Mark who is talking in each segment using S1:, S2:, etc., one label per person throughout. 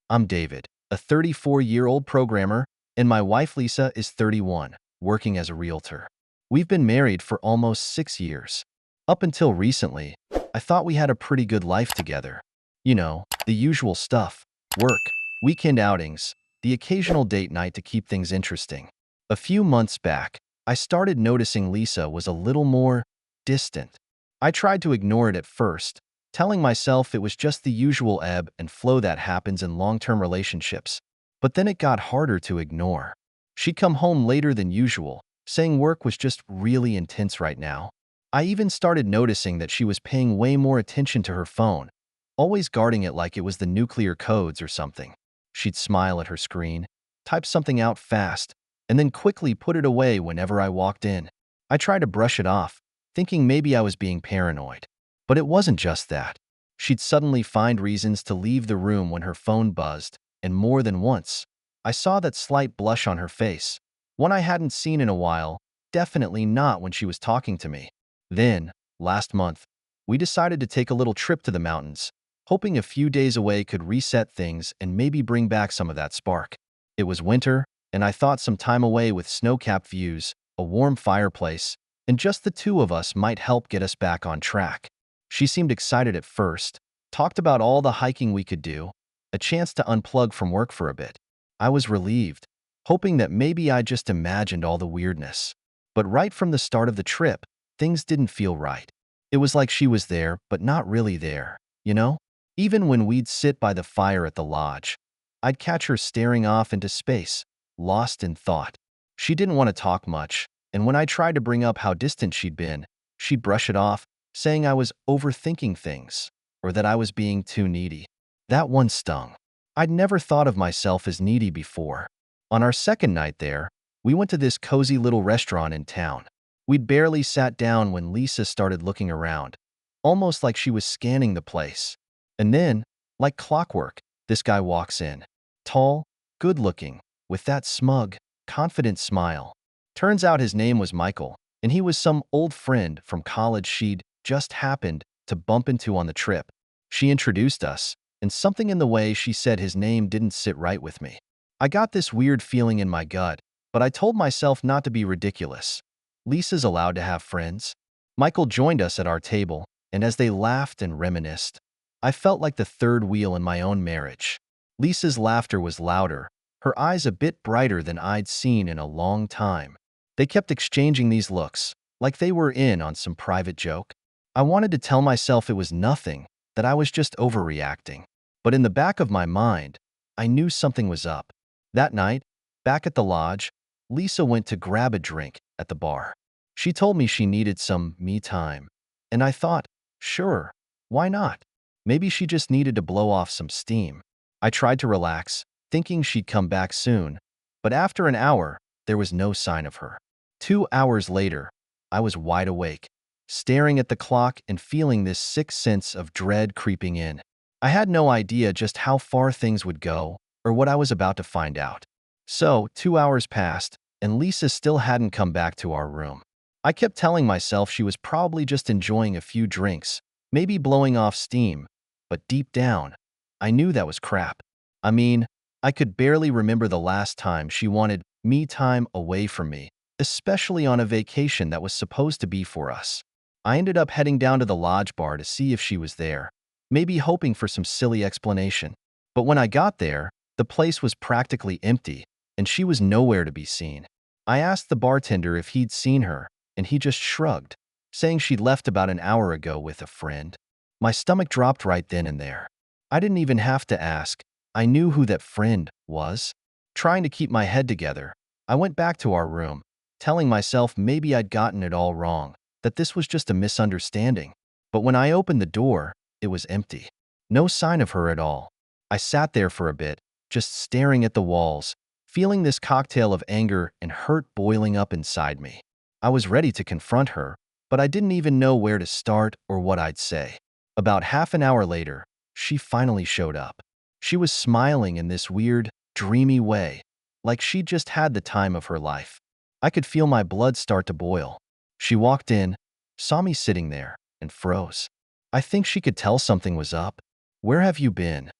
S1: I'm David, a 34-year-old programmer, and my wife Lisa is 31, working as a realtor. We've been married for almost 6 years. Up until recently, I thought we had a pretty good life together. You know, the usual stuff: work, weekend outings, the occasional date night to keep things interesting. A few months back, I started noticing Lisa was a little more distant. I tried to ignore it at first, telling myself it was just the usual ebb and flow that happens in long-term relationships. But then it got harder to ignore. She'd come home later than usual, saying work was just really intense right now. I even started noticing that she was paying way more attention to her phone, always guarding it like it was the nuclear codes or something. She'd smile at her screen, type something out fast, and then quickly put it away whenever I walked in. I tried to brush it off, thinking maybe I was being paranoid. But it wasn't just that. She'd suddenly find reasons to leave the room when her phone buzzed, and more than once, I saw that slight blush on her face, one I hadn't seen in a while, definitely not when she was talking to me. Then, last month, we decided to take a little trip to the mountains, hoping a few days away could reset things and maybe bring back some of that spark. It was winter, and I thought some time away with snow-capped views, a warm fireplace, and just the two of us might help get us back on track. She seemed excited at first, talked about all the hiking we could do, a chance to unplug from work for a bit. I was relieved, hoping that maybe I just imagined all the weirdness. But right from the start of the trip, things didn't feel right. It was like she was there, but not really there, you know? Even when we'd sit by the fire at the lodge, I'd catch her staring off into space, lost in thought. She didn't want to talk much, and when I tried to bring up how distant she'd been, she'd brush it off, saying I was overthinking things, or that I was being too needy. That one stung. I'd never thought of myself as needy before. On our second night there, we went to this cozy little restaurant in town. We'd barely sat down when Lisa started looking around, almost like she was scanning the place. And then, like clockwork, this guy walks in. Tall, good-looking, with that smug, confident smile. Turns out his name was Michael, and he was some old friend from college she'd just happened to bump into on the trip. She introduced us, and something in the way she said his name didn't sit right with me. I got this weird feeling in my gut, but I told myself not to be ridiculous. Lisa's allowed to have friends. Michael joined us at our table, and as they laughed and reminisced, I felt like the third wheel in my own marriage. Lisa's laughter was louder, her eyes a bit brighter than I'd seen in a long time. They kept exchanging these looks, like they were in on some private joke. I wanted to tell myself it was nothing, that I was just overreacting. But in the back of my mind, I knew something was up. That night, back at the lodge, Lisa went to grab a drink at the bar. She told me she needed some me time, and I thought, sure, why not? Maybe she just needed to blow off some steam. I tried to relax, thinking she'd come back soon, but after an hour, there was no sign of her. 2 hours later, I was wide awake, staring at the clock and feeling this sick sense of dread creeping in. I had no idea just how far things would go or what I was about to find out. So, 2 hours passed, and Lisa still hadn't come back to our room. I kept telling myself she was probably just enjoying a few drinks, maybe blowing off steam, but deep down, I knew that was crap. I mean, I could barely remember the last time she wanted me time away from me, especially on a vacation that was supposed to be for us. I ended up heading down to the lodge bar to see if she was there, maybe hoping for some silly explanation. But when I got there, the place was practically empty, and she was nowhere to be seen. I asked the bartender if he'd seen her, and he just shrugged, saying she'd left about an hour ago with a friend. My stomach dropped right then and there. I didn't even have to ask. I knew who that friend was. Trying to keep my head together, I went back to our room, telling myself maybe I'd gotten it all wrong, that this was just a misunderstanding. But when I opened the door, it was empty. No sign of her at all. I sat there for a bit, just staring at the walls, feeling this cocktail of anger and hurt boiling up inside me. I was ready to confront her, but I didn't even know where to start or what I'd say. About half an hour later, she finally showed up. She was smiling in this weird, dreamy way, like she'd just had the time of her life. I could feel my blood start to boil. She walked in, saw me sitting there, and froze. I think she could tell something was up. "Where have you been?"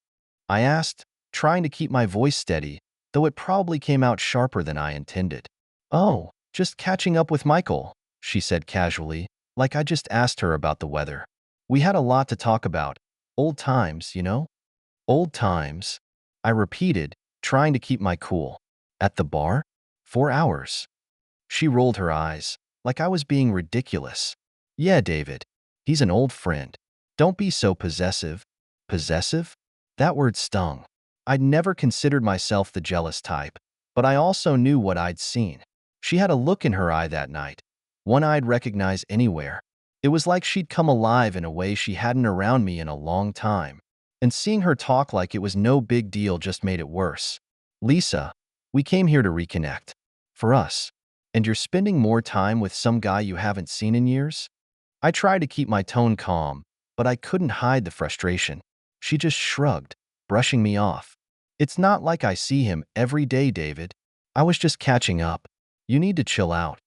S1: I asked, trying to keep my voice steady, though it probably came out sharper than I intended. "Oh, just catching up with Michael," she said casually, like I just asked her about the weather. "We had a lot to talk about. Old times, you know?" "Old times," I repeated, trying to keep my cool. "At the bar? 4 hours." She rolled her eyes, like I was being ridiculous. "Yeah, David. He's an old friend. Don't be so possessive." Possessive? That word stung. I'd never considered myself the jealous type, but I also knew what I'd seen. She had a look in her eye that night, one I'd recognize anywhere. It was like she'd come alive in a way she hadn't around me in a long time. And seeing her talk like it was no big deal just made it worse. "Lisa, we came here to reconnect. For us. And you're spending more time with some guy you haven't seen in years?" I tried to keep my tone calm, but I couldn't hide the frustration. She just shrugged, brushing me off. "It's not like I see him every day, David. I was just catching up. You need to chill out."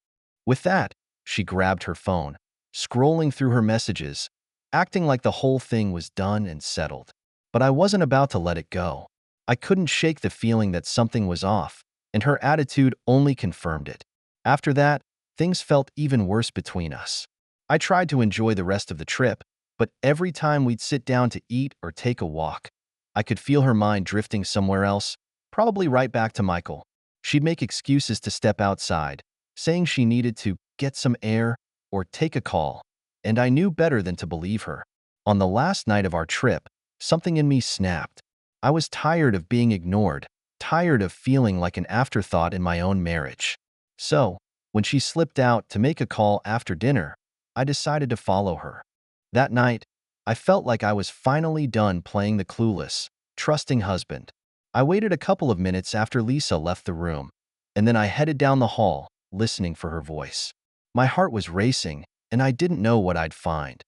S1: With that, she grabbed her phone, scrolling through her messages, acting like the whole thing was done and settled. But I wasn't about to let it go. I couldn't shake the feeling that something was off, and her attitude only confirmed it. After that, things felt even worse between us. I tried to enjoy the rest of the trip, but every time we'd sit down to eat or take a walk, I could feel her mind drifting somewhere else, probably right back to Michael. She'd make excuses to step outside, saying she needed to get some air or take a call, and I knew better than to believe her. On the last night of our trip, something in me snapped. I was tired of being ignored, tired of feeling like an afterthought in my own marriage. So, when she slipped out to make a call after dinner, I decided to follow her. That night, I felt like I was finally done playing the clueless, trusting husband. I waited a couple of minutes after Lisa left the room, and then I headed down the hall, listening for her voice. My heart was racing, and I didn't know what I'd find,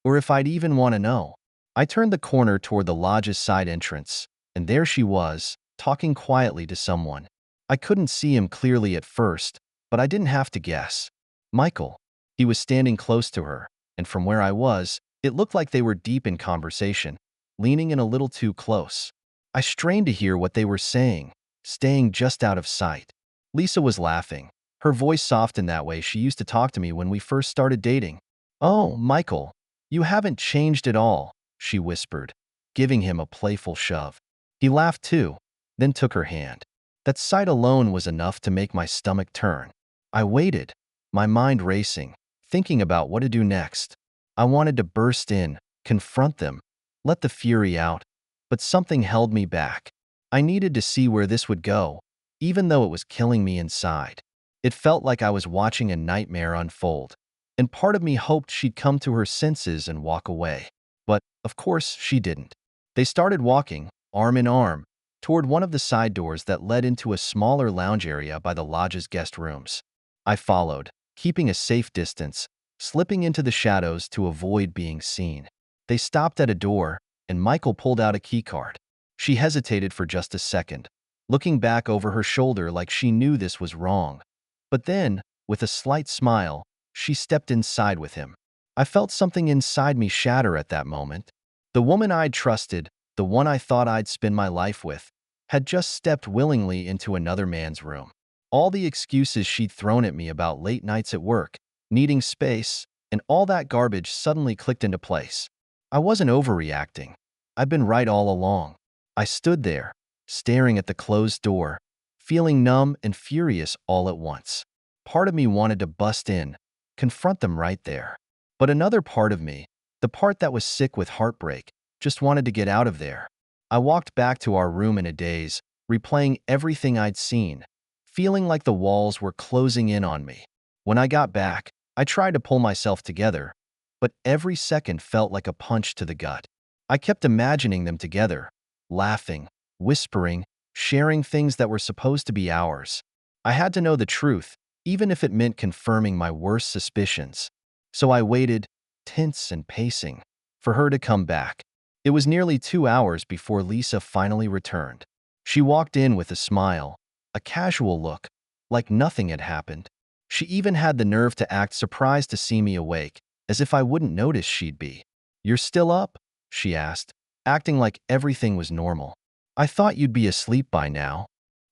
S1: or if I'd even want to know. I turned the corner toward the lodge's side entrance, and there she was, talking quietly to someone. I couldn't see him clearly at first, but I didn't have to guess. Michael. He was standing close to her, and from where I was, it looked like they were deep in conversation, leaning in a little too close. I strained to hear what they were saying, staying just out of sight. Lisa was laughing, her voice soft in that way she used to talk to me when we first started dating. "Oh, Michael, you haven't changed at all," she whispered, giving him a playful shove. He laughed too, then took her hand. That sight alone was enough to make my stomach turn. I waited, my mind racing, thinking about what to do next. I wanted to burst in, confront them, let the fury out, but something held me back. I needed to see where this would go, even though it was killing me inside. It felt like I was watching a nightmare unfold, and part of me hoped she'd come to her senses and walk away. But, of course, she didn't. They started walking, arm in arm, toward one of the side doors that led into a smaller lounge area by the lodge's guest rooms. I followed, keeping a safe distance, slipping into the shadows to avoid being seen. They stopped at a door, and Michael pulled out a keycard. She hesitated for just a second, looking back over her shoulder like she knew this was wrong. But then, with a slight smile, she stepped inside with him. I felt something inside me shatter at that moment. The woman I'd trusted, the one I thought I'd spend my life with, had just stepped willingly into another man's room. All the excuses she'd thrown at me about late nights at work, needing space, and all that garbage suddenly clicked into place. I wasn't overreacting. I'd been right all along. I stood there, staring at the closed door, feeling numb and furious all at once. Part of me wanted to bust in, confront them right there. But another part of me, the part that was sick with heartbreak, just wanted to get out of there. I walked back to our room in a daze, replaying everything I'd seen, feeling like the walls were closing in on me. When I got back, I tried to pull myself together, but every second felt like a punch to the gut. I kept imagining them together, laughing, whispering, sharing things that were supposed to be ours. I had to know the truth, even if it meant confirming my worst suspicions. So I waited, tense and pacing, for her to come back. It was nearly 2 hours before Lisa finally returned. She walked in with a smile, a casual look, like nothing had happened. She even had the nerve to act surprised to see me awake, as if I wouldn't notice she'd be. "You're still up?" she asked, acting like everything was normal. I thought you'd be asleep by now.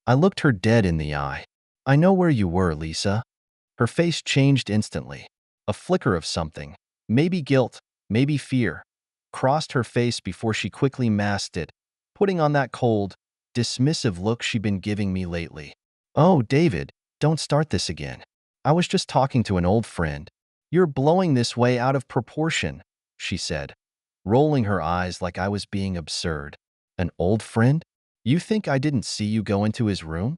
S1: I looked her dead in the eye. I know where you were, Lisa. Her face changed instantly. A flicker of something, maybe guilt, maybe fear, crossed her face before she quickly masked it, putting on that cold, dismissive look she'd been giving me lately. Oh, David, don't start this again. I was just talking to an old friend. You're blowing this way out of proportion, she said, rolling her eyes like I was being absurd. An old friend? You think I didn't see you go into his room?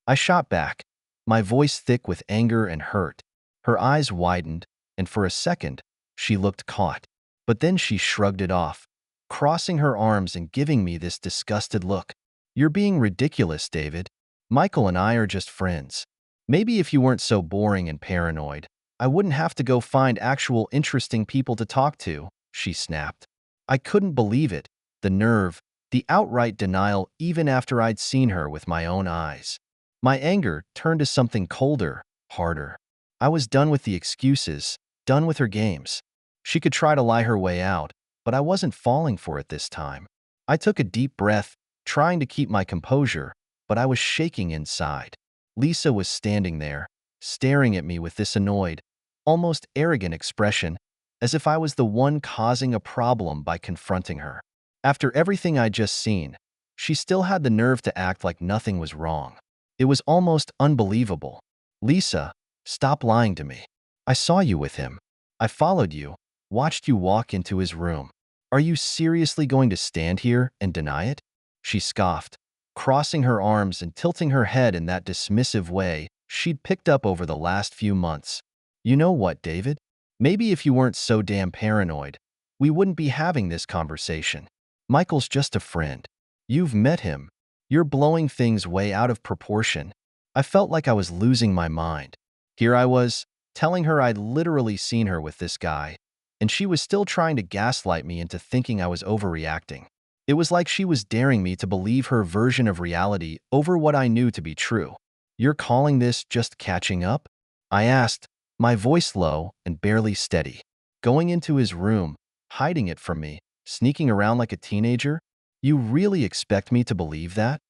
S1: I shot back, my voice thick with anger and hurt. Her eyes widened, and for a second, she looked caught. But then she shrugged it off, crossing her arms and giving me this disgusted look. You're being ridiculous, David. Michael and I are just friends. Maybe if you weren't so boring and paranoid, I wouldn't have to go find actual interesting people to talk to, she snapped. I couldn't believe it, the nerve, the outright denial even after I'd seen her with my own eyes. My anger turned to something colder, harder. I was done with the excuses, done with her games. She could try to lie her way out, but I wasn't falling for it this time. I took a deep breath, trying to keep my composure, but I was shaking inside. Lisa was standing there, staring at me with this annoyed, almost arrogant expression, as if I was the one causing a problem by confronting her. After everything I'd just seen, she still had the nerve to act like nothing was wrong. It was almost unbelievable. Lisa, stop lying to me. I saw you with him. I followed you, watched you walk into his room. Are you seriously going to stand here and deny it? She scoffed, crossing her arms and tilting her head in that dismissive way she'd picked up over the last few months. You know what, David? Maybe if you weren't so damn paranoid, we wouldn't be having this conversation. Michael's just a friend. You've met him. You're blowing things way out of proportion. I felt like I was losing my mind. Here I was, telling her I'd literally seen her with this guy, and she was still trying to gaslight me into thinking I was overreacting. It was like she was daring me to believe her version of reality over what I knew to be true. You're calling this just catching up? I asked, my voice low and barely steady. Going into his room, hiding it from me, sneaking around like a teenager? You really expect me to believe that?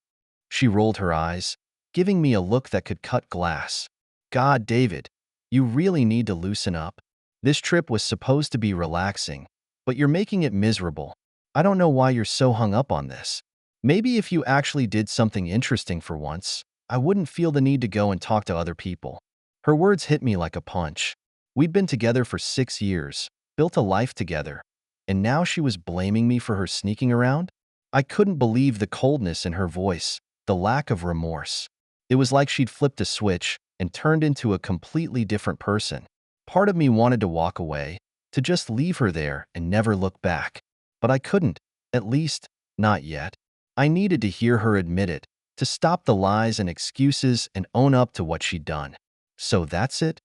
S1: She rolled her eyes, giving me a look that could cut glass. God, David, you really need to loosen up. This trip was supposed to be relaxing, but you're making it miserable. I don't know why you're so hung up on this. Maybe if you actually did something interesting for once, I wouldn't feel the need to go and talk to other people. Her words hit me like a punch. We'd been together for 6 years, built a life together, and now she was blaming me for her sneaking around? I couldn't believe the coldness in her voice, the lack of remorse. It was like she'd flipped a switch and turned into a completely different person. Part of me wanted to walk away, to just leave her there and never look back. But I couldn't, at least, not yet. I needed to hear her admit it, to stop the lies and excuses and own up to what she'd done. So that's it?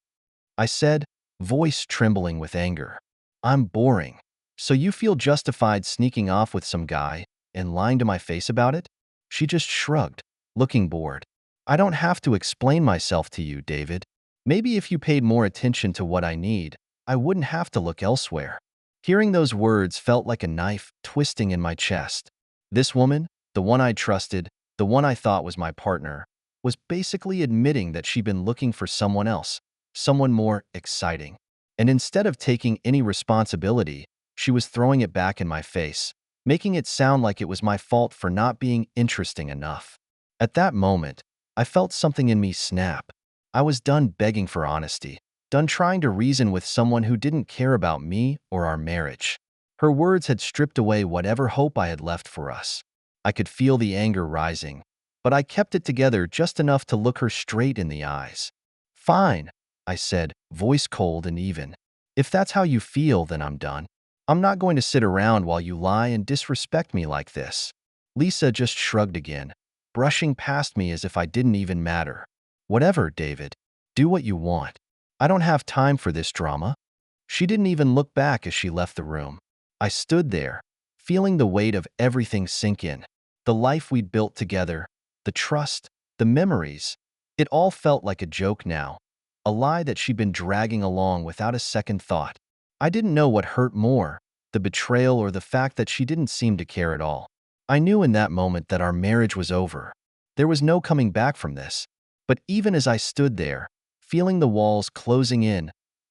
S1: I said, voice trembling with anger. I'm boring. So you feel justified sneaking off with some guy and lying to my face about it? She just shrugged, looking bored. I don't have to explain myself to you, David. Maybe if you paid more attention to what I need, I wouldn't have to look elsewhere. Hearing those words felt like a knife twisting in my chest. This woman, the one I trusted, the one I thought was my partner, was basically admitting that she'd been looking for someone else, someone more exciting. And instead of taking any responsibility, she was throwing it back in my face, making it sound like it was my fault for not being interesting enough. At that moment, I felt something in me snap. I was done begging for honesty, done trying to reason with someone who didn't care about me or our marriage. Her words had stripped away whatever hope I had left for us. I could feel the anger rising, but I kept it together just enough to look her straight in the eyes. Fine, I said, voice cold and even. If that's how you feel, then I'm done. I'm not going to sit around while you lie and disrespect me like this. Lisa just shrugged again, brushing past me as if I didn't even matter. Whatever, David. Do what you want. I don't have time for this drama. She didn't even look back as she left the room. I stood there, feeling the weight of everything sink in. The life we'd built together, the trust, the memories. It all felt like a joke now, a lie that she'd been dragging along without a second thought. I didn't know what hurt more, the betrayal or the fact that she didn't seem to care at all. I knew in that moment that our marriage was over. There was no coming back from this. But even as I stood there, feeling the walls closing in,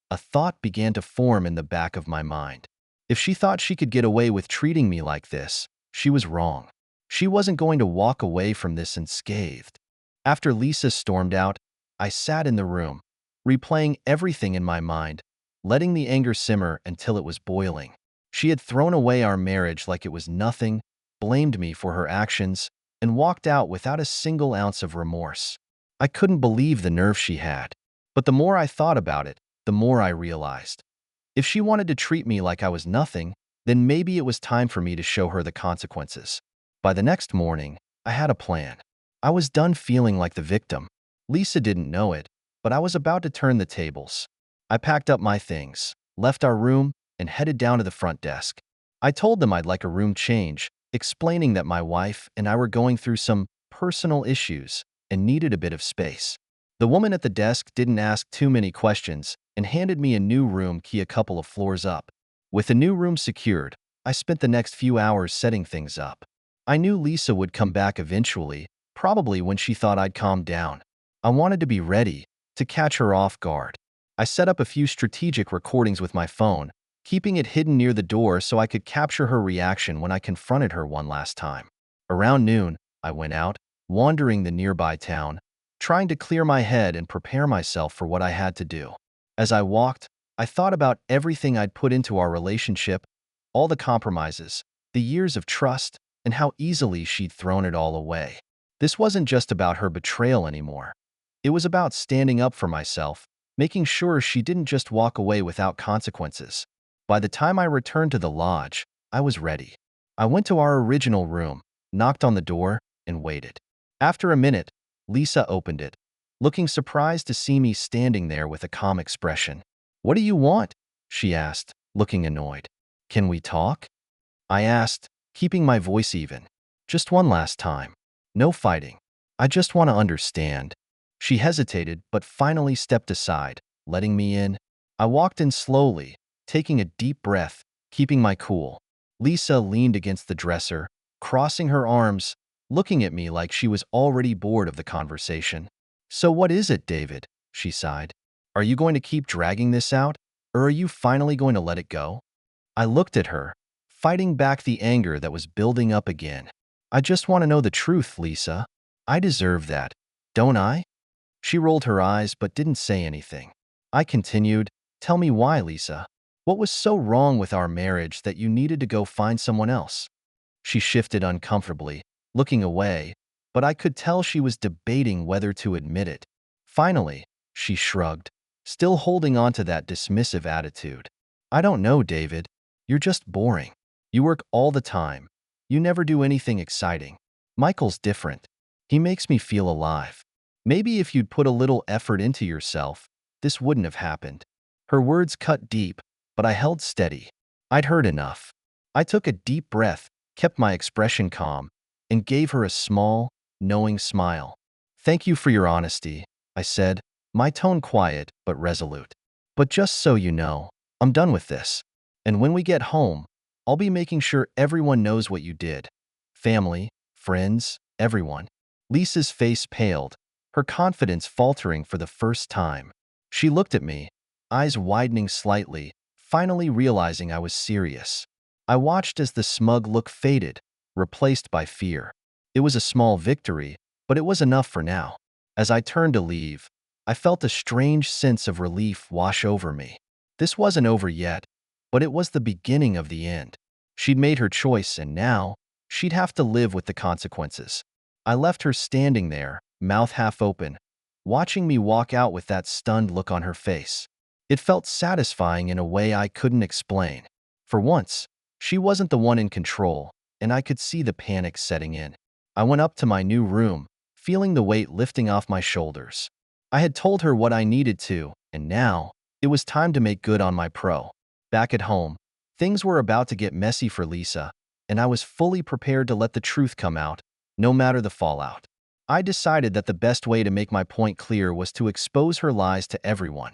S1: a thought began to form in the back of my mind. If she thought she could get away with treating me like this, she was wrong. She wasn't going to walk away from this unscathed. After Lisa stormed out, I sat in the room, replaying everything in my mind, letting the anger simmer until it was boiling. She had thrown away our marriage like it was nothing, blamed me for her actions, and walked out without a single ounce of remorse. I couldn't believe the nerve she had. But the more I thought about it, the more I realized. If she wanted to treat me like I was nothing, then maybe it was time for me to show her the consequences. By the next morning, I had a plan. I was done feeling like the victim. Lisa didn't know it, but I was about to turn the tables. I packed up my things, left our room, and headed down to the front desk. I told them I'd like a room change, explaining that my wife and I were going through some personal issues and needed a bit of space. The woman at the desk didn't ask too many questions and handed me a new room key a couple of floors up. With the new room secured, I spent the next few hours setting things up. I knew Lisa would come back eventually, probably when she thought I'd calmed down. I wanted to be ready to catch her off guard. I set up a few strategic recordings with my phone, keeping it hidden near the door so I could capture her reaction when I confronted her one last time. Around noon, I went out, wandering the nearby town, trying to clear my head and prepare myself for what I had to do. As I walked, I thought about everything I'd put into our relationship, all the compromises, the years of trust, and how easily she'd thrown it all away. This wasn't just about her betrayal anymore. It was about standing up for myself, making sure she didn't just walk away without consequences. By the time I returned to the lodge, I was ready. I went to our original room, knocked on the door, and waited. After a minute, Lisa opened it, looking surprised to see me standing there with a calm expression. "What do you want?" she asked, looking annoyed. "Can we talk?" I asked, keeping my voice even. "Just one last time. No fighting. I just want to understand." She hesitated, but finally stepped aside, letting me in. I walked in slowly, taking a deep breath, keeping my cool. Lisa leaned against the dresser, crossing her arms, looking at me like she was already bored of the conversation. "So what is it, David?" she sighed. "Are you going to keep dragging this out, or are you finally going to let it go?" I looked at her, fighting back the anger that was building up again. "I just want to know the truth, Lisa. I deserve that, don't I?" She rolled her eyes but didn't say anything. I continued, "Tell me why, Lisa. What was so wrong with our marriage that you needed to go find someone else?" She shifted uncomfortably, looking away, but I could tell she was debating whether to admit it. Finally, she shrugged, still holding on to that dismissive attitude. "I don't know, David. You're just boring. You work all the time. You never do anything exciting. Michael's different. He makes me feel alive. Maybe if you'd put a little effort into yourself, this wouldn't have happened." Her words cut deep, but I held steady. I'd heard enough. I took a deep breath, kept my expression calm, and gave her a small, knowing smile. "Thank you for your honesty," I said, my tone quiet but resolute. "But just so you know, I'm done with this. And when we get home, I'll be making sure everyone knows what you did. Family, friends, everyone." Lisa's face paled, her confidence faltering for the first time. She looked at me, eyes widening slightly, finally realizing I was serious. I watched as the smug look faded, replaced by fear. It was a small victory, but it was enough for now. As I turned to leave, I felt a strange sense of relief wash over me. This wasn't over yet, but it was the beginning of the end. She'd made her choice, and now she'd have to live with the consequences. I left her standing there, mouth half open, watching me walk out with that stunned look on her face. It felt satisfying in a way I couldn't explain. For once, she wasn't the one in control, and I could see the panic setting in. I went up to my new room, feeling the weight lifting off my shoulders. I had told her what I needed to, and now it was time to make good on my pro. Back at home, things were about to get messy for Lisa, and I was fully prepared to let the truth come out, no matter the fallout. I decided that the best way to make my point clear was to expose her lies to everyone.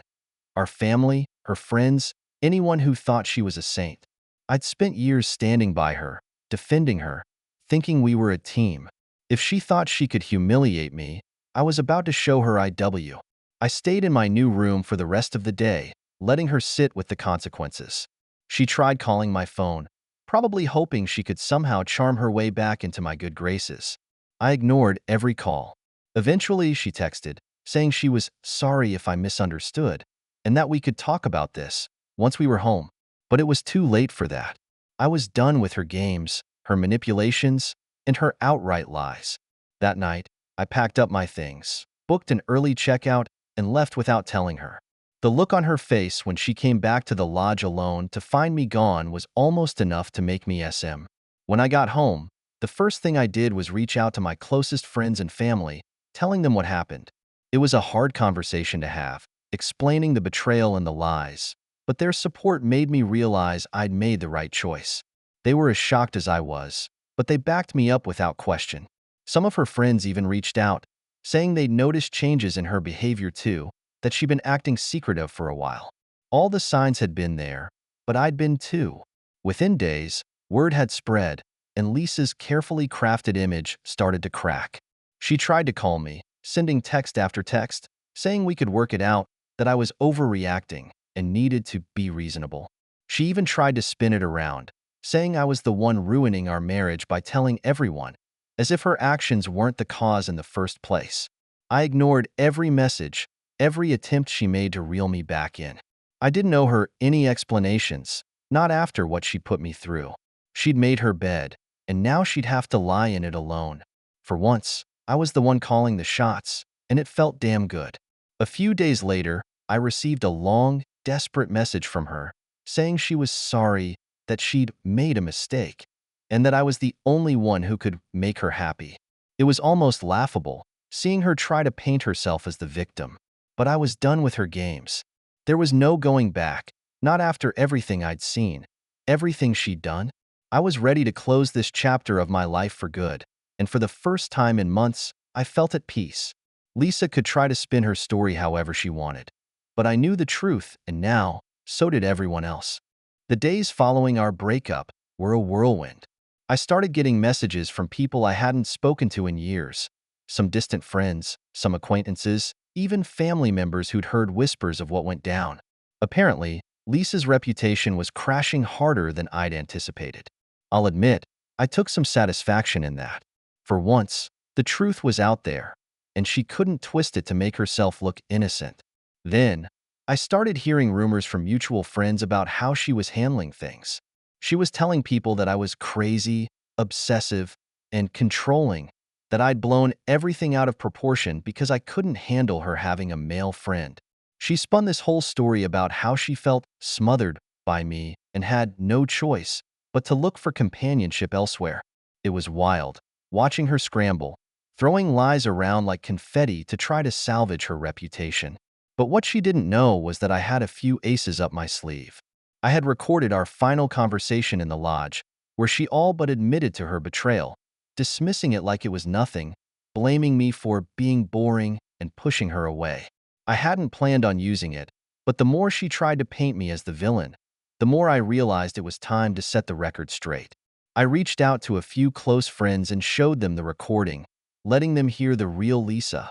S1: Our family, her friends, anyone who thought she was a saint. I'd spent years standing by her, defending her, thinking we were a team. If she thought she could humiliate me, I was about to show her IW. I stayed in my new room for the rest of the day, letting her sit with the consequences. She tried calling my phone, probably hoping she could somehow charm her way back into my good graces. I ignored every call. Eventually, she texted, saying she was sorry if I misunderstood, and that we could talk about this once we were home. But it was too late for that. I was done with her games, her manipulations, and her outright lies. That night, I packed up my things, booked an early checkout, and left without telling her. The look on her face when she came back to the lodge alone to find me gone was almost enough to make me SM. When I got home, the first thing I did was reach out to my closest friends and family, telling them what happened. It was a hard conversation to have, explaining the betrayal and the lies, but their support made me realize I'd made the right choice. They were as shocked as I was, but they backed me up without question. Some of her friends even reached out, saying they'd noticed changes in her behavior too, that she'd been acting secretive for a while. All the signs had been there, but I'd been too. Within days, word had spread, and Lisa's carefully crafted image started to crack. She tried to call me, sending text after text, saying we could work it out, that I was overreacting and needed to be reasonable. She even tried to spin it around, saying I was the one ruining our marriage by telling everyone, as if her actions weren't the cause in the first place. I ignored every message, every attempt she made to reel me back in. I didn't owe her any explanations, not after what she put me through. She'd made her bed, and now she'd have to lie in it alone. For once, I was the one calling the shots, and it felt damn good. A few days later, I received a long, desperate message from her, saying she was sorry, that she'd made a mistake, and that I was the only one who could make her happy. It was almost laughable, seeing her try to paint herself as the victim. But I was done with her games. There was no going back, not after everything I'd seen, everything she'd done. I was ready to close this chapter of my life for good, and for the first time in months, I felt at peace. Lisa could try to spin her story however she wanted, but I knew the truth, and now, so did everyone else. The days following our breakup were a whirlwind. I started getting messages from people I hadn't spoken to in years, some distant friends, some acquaintances, even family members who'd heard whispers of what went down. Apparently, Lisa's reputation was crashing harder than I'd anticipated. I'll admit, I took some satisfaction in that. For once, the truth was out there, and she couldn't twist it to make herself look innocent. Then, I started hearing rumors from mutual friends about how she was handling things. She was telling people that I was crazy, obsessive, and controlling, that I'd blown everything out of proportion because I couldn't handle her having a male friend. She spun this whole story about how she felt smothered by me and had no choice but to look for companionship elsewhere. It was wild, watching her scramble, throwing lies around like confetti to try to salvage her reputation. But what she didn't know was that I had a few aces up my sleeve. I had recorded our final conversation in the lodge, where she all but admitted to her betrayal, dismissing it like it was nothing, blaming me for being boring and pushing her away. I hadn't planned on using it, but the more she tried to paint me as the villain, the more I realized it was time to set the record straight. I reached out to a few close friends and showed them the recording, letting them hear the real Lisa.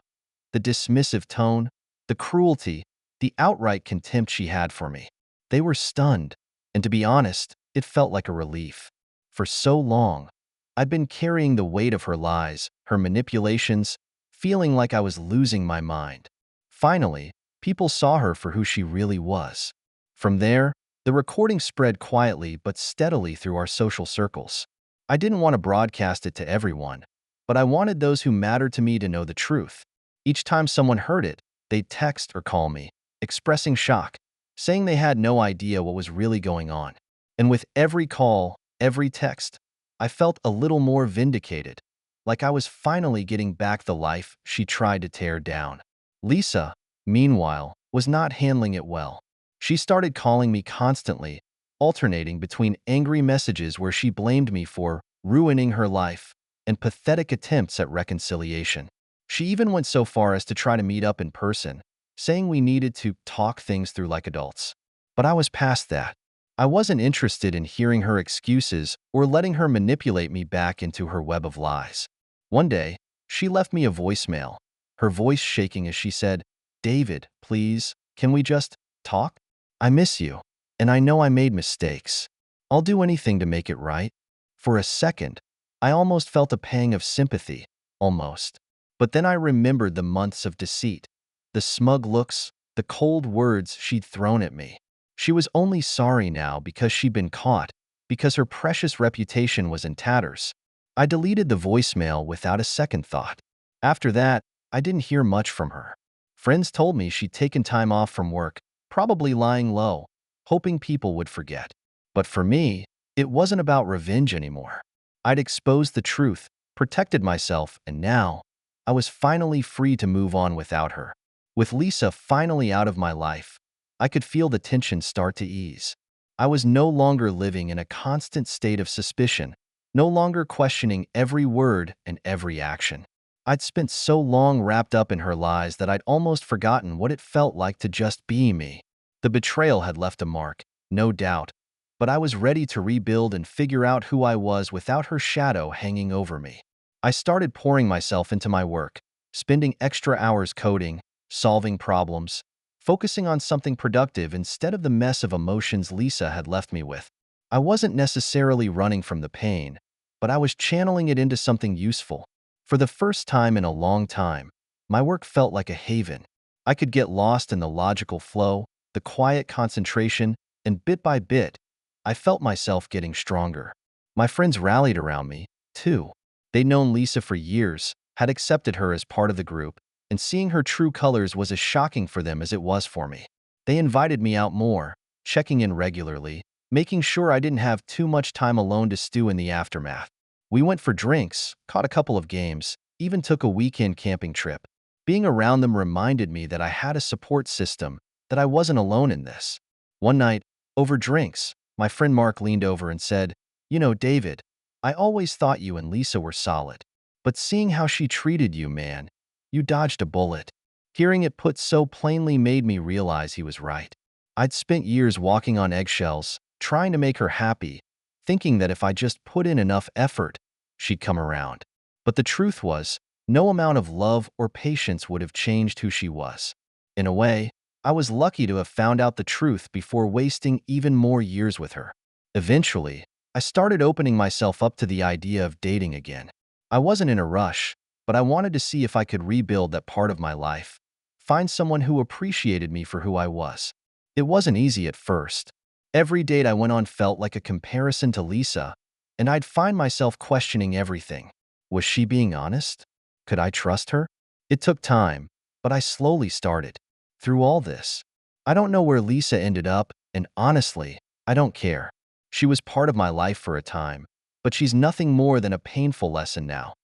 S1: The dismissive tone, the cruelty, the outright contempt she had for me. They were stunned, and to be honest, it felt like a relief. For so long, I'd been carrying the weight of her lies, her manipulations, feeling like I was losing my mind. Finally, people saw her for who she really was. From there, the recording spread quietly but steadily through our social circles. I didn't want to broadcast it to everyone, but I wanted those who mattered to me to know the truth. Each time someone heard it, they'd text or call me, expressing shock, saying they had no idea what was really going on. And with every call, every text, I felt a little more vindicated, like I was finally getting back the life she tried to tear down. Lisa, meanwhile, was not handling it well. She started calling me constantly, alternating between angry messages where she blamed me for ruining her life and pathetic attempts at reconciliation. She even went so far as to try to meet up in person, saying we needed to talk things through like adults. But I was past that. I wasn't interested in hearing her excuses or letting her manipulate me back into her web of lies. One day, she left me a voicemail, her voice shaking as she said, "David, please, can we just talk? I miss you, and I know I made mistakes. I'll do anything to make it right." For a second, I almost felt a pang of sympathy, almost. But then I remembered the months of deceit, the smug looks, the cold words she'd thrown at me. She was only sorry now because she'd been caught, because her precious reputation was in tatters. I deleted the voicemail without a second thought. After that, I didn't hear much from her. Friends told me she'd taken time off from work, probably lying low, hoping people would forget. But for me, it wasn't about revenge anymore. I'd exposed the truth, protected myself, and now I was finally free to move on without her. With Lisa finally out of my life, I could feel the tension start to ease. I was no longer living in a constant state of suspicion, no longer questioning every word and every action. I'd spent so long wrapped up in her lies that I'd almost forgotten what it felt like to just be me. The betrayal had left a mark, no doubt, but I was ready to rebuild and figure out who I was without her shadow hanging over me. I started pouring myself into my work, spending extra hours coding, solving problems, focusing on something productive instead of the mess of emotions Lisa had left me with. I wasn't necessarily running from the pain, but I was channeling it into something useful. For the first time in a long time, my work felt like a haven. I could get lost in the logical flow, the quiet concentration, and bit by bit, I felt myself getting stronger. My friends rallied around me, too. They'd known Lisa for years, had accepted her as part of the group, and seeing her true colors was as shocking for them as it was for me. They invited me out more, checking in regularly, making sure I didn't have too much time alone to stew in the aftermath. We went for drinks, caught a couple of games, even took a weekend camping trip. Being around them reminded me that I had a support system, that I wasn't alone in this. One night, over drinks, my friend Mark leaned over and said, "You know, David, I always thought you and Lisa were solid. But seeing how she treated you, man, you dodged a bullet." Hearing it put so plainly made me realize he was right. I'd spent years walking on eggshells, trying to make her happy, thinking that if I just put in enough effort, she'd come around. But the truth was, no amount of love or patience would have changed who she was. In a way, I was lucky to have found out the truth before wasting even more years with her. Eventually, I started opening myself up to the idea of dating again. I wasn't in a rush, but I wanted to see if I could rebuild that part of my life, find someone who appreciated me for who I was. It wasn't easy at first. Every date I went on felt like a comparison to Lisa, and I'd find myself questioning everything. Was she being honest? Could I trust her? It took time, but I slowly started. Through all this, I don't know where Lisa ended up, and honestly, I don't care. She was part of my life for a time, but she's nothing more than a painful lesson now.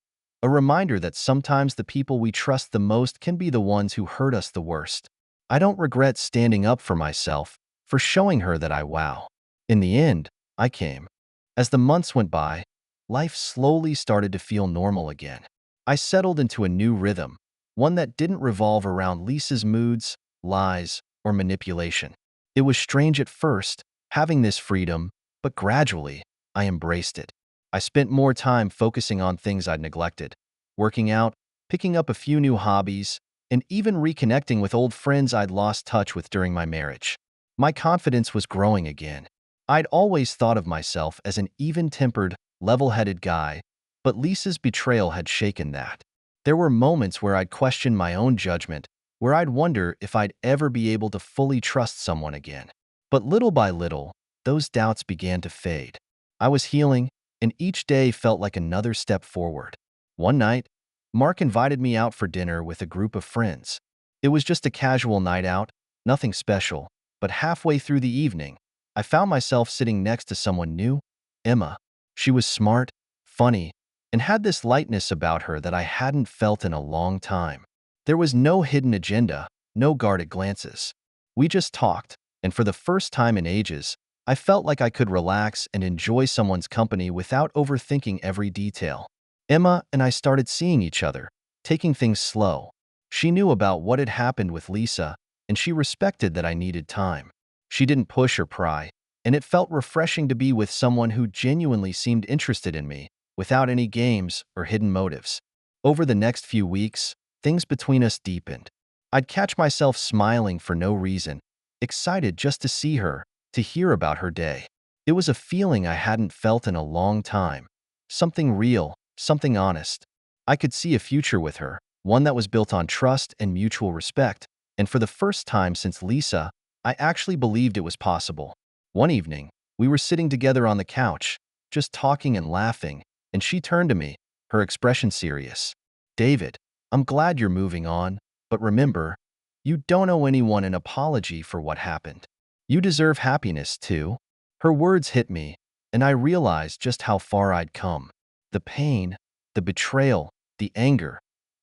S1: A reminder that sometimes the people we trust the most can be the ones who hurt us the worst. I don't regret standing up for myself, for showing her that wow. In the end, I came. As the months went by, life slowly started to feel normal again. I settled into a new rhythm, one that didn't revolve around Lisa's moods, lies, or manipulation. It was strange at first, having this freedom, but gradually, I embraced it. I spent more time focusing on things I'd neglected, working out, picking up a few new hobbies, and even reconnecting with old friends I'd lost touch with during my marriage. My confidence was growing again. I'd always thought of myself as an even-tempered, level-headed guy, but Lisa's betrayal had shaken that. There were moments where I'd question my own judgment, where I'd wonder if I'd ever be able to fully trust someone again. But little by little, those doubts began to fade. I was healing, and each day felt like another step forward. One night, Mark invited me out for dinner with a group of friends. It was just a casual night out, nothing special, but halfway through the evening, I found myself sitting next to someone new, Emma. She was smart, funny, and had this lightness about her that I hadn't felt in a long time. There was no hidden agenda, no guarded glances. We just talked, and for the first time in ages, I felt like I could relax and enjoy someone's company without overthinking every detail. Emma and I started seeing each other, taking things slow. She knew about what had happened with Lisa, and she respected that I needed time. She didn't push or pry, and it felt refreshing to be with someone who genuinely seemed interested in me, without any games or hidden motives. Over the next few weeks, things between us deepened. I'd catch myself smiling for no reason, excited just to see her, to hear about her day. It was a feeling I hadn't felt in a long time. Something real, something honest. I could see a future with her, one that was built on trust and mutual respect, and for the first time since Lisa, I actually believed it was possible. One evening, we were sitting together on the couch, just talking and laughing, and she turned to me, her expression serious. "David, I'm glad you're moving on, but remember, you don't owe anyone an apology for what happened. You deserve happiness, too." Her words hit me, and I realized just how far I'd come. The pain, the betrayal, the anger,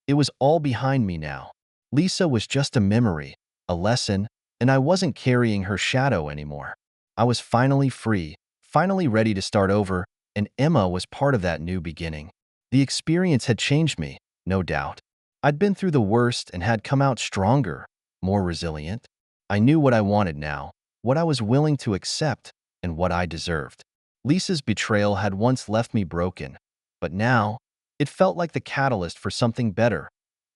S1: it was all behind me now. Lisa was just a memory, a lesson, and I wasn't carrying her shadow anymore. I was finally free, finally ready to start over, and Emma was part of that new beginning. The experience had changed me, no doubt. I'd been through the worst and had come out stronger, more resilient. I knew what I wanted now, what I was willing to accept, and what I deserved. Lisa's betrayal had once left me broken, but now, it felt like the catalyst for something better,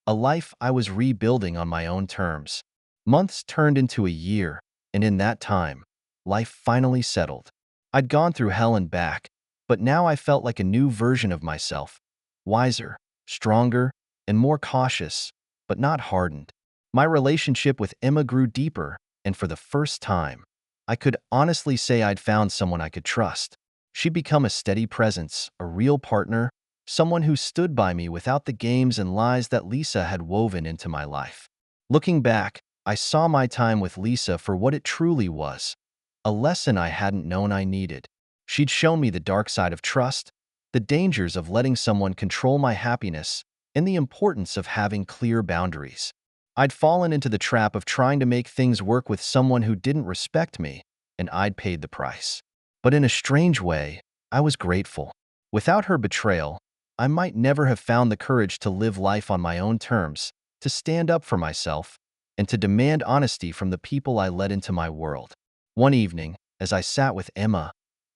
S1: a life I was rebuilding on my own terms. Months turned into a year, and in that time, life finally settled. I'd gone through hell and back, but now I felt like a new version of myself, wiser, stronger, and more cautious, but not hardened. My relationship with Emma grew deeper, and for the first time, I could honestly say I'd found someone I could trust. She'd become a steady presence, a real partner, someone who stood by me without the games and lies that Lisa had woven into my life. Looking back, I saw my time with Lisa for what it truly was, a lesson I hadn't known I needed. She'd shown me the dark side of trust, the dangers of letting someone control my happiness, and the importance of having clear boundaries. I'd fallen into the trap of trying to make things work with someone who didn't respect me, and I'd paid the price. But in a strange way, I was grateful. Without her betrayal, I might never have found the courage to live life on my own terms, to stand up for myself, and to demand honesty from the people I let into my world. One evening, as I sat with Emma,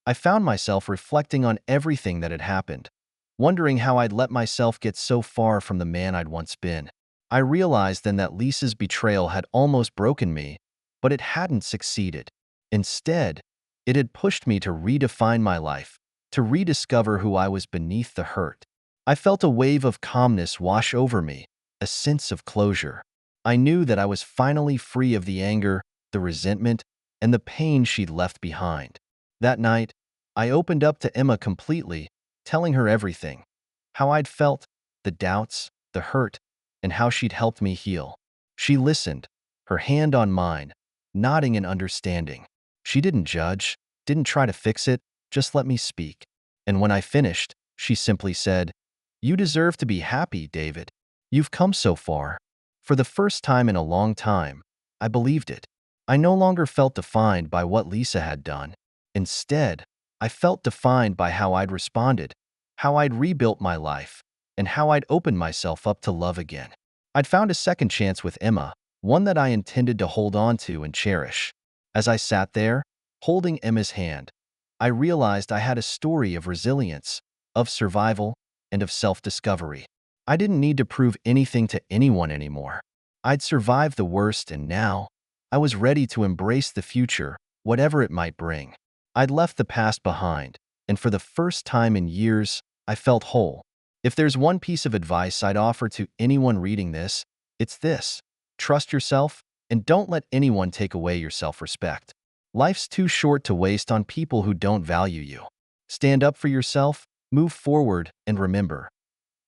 S1: I found myself reflecting on everything that had happened, wondering how I'd let myself get so far from the man I'd once been. I realized then that Lisa's betrayal had almost broken me, but it hadn't succeeded. Instead, it had pushed me to redefine my life, to rediscover who I was beneath the hurt. I felt a wave of calmness wash over me, a sense of closure. I knew that I was finally free of the anger, the resentment, and the pain she'd left behind. That night, I opened up to Emma completely, telling her everything. How I'd felt, the doubts, the hurt, and how she'd helped me heal. She listened, her hand on mine, nodding in understanding. She didn't judge, didn't try to fix it, just let me speak. And when I finished, she simply said, "You deserve to be happy, David. You've come so far." For the first time in a long time, I believed it. I no longer felt defined by what Lisa had done. Instead, I felt defined by how I'd responded, how I'd rebuilt my life, and how I'd opened myself up to love again. I'd found a second chance with Emma, one that I intended to hold on to and cherish. As I sat there, holding Emma's hand, I realized I had a story of resilience, of survival, and of self-discovery. I didn't need to prove anything to anyone anymore. I'd survived the worst, and now I was ready to embrace the future, whatever it might bring. I'd left the past behind, and for the first time in years, I felt whole. If there's one piece of advice I'd offer to anyone reading this, it's this: trust yourself, and don't let anyone take away your self-respect. Life's too short to waste on people who don't value you. Stand up for yourself, move forward, and remember,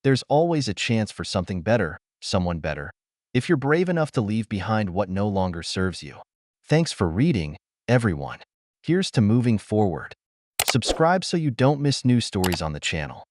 S1: there's always a chance for something better, someone better, if you're brave enough to leave behind what no longer serves you. Thanks for reading, everyone. Here's to moving forward. Subscribe so you don't miss new stories on the channel.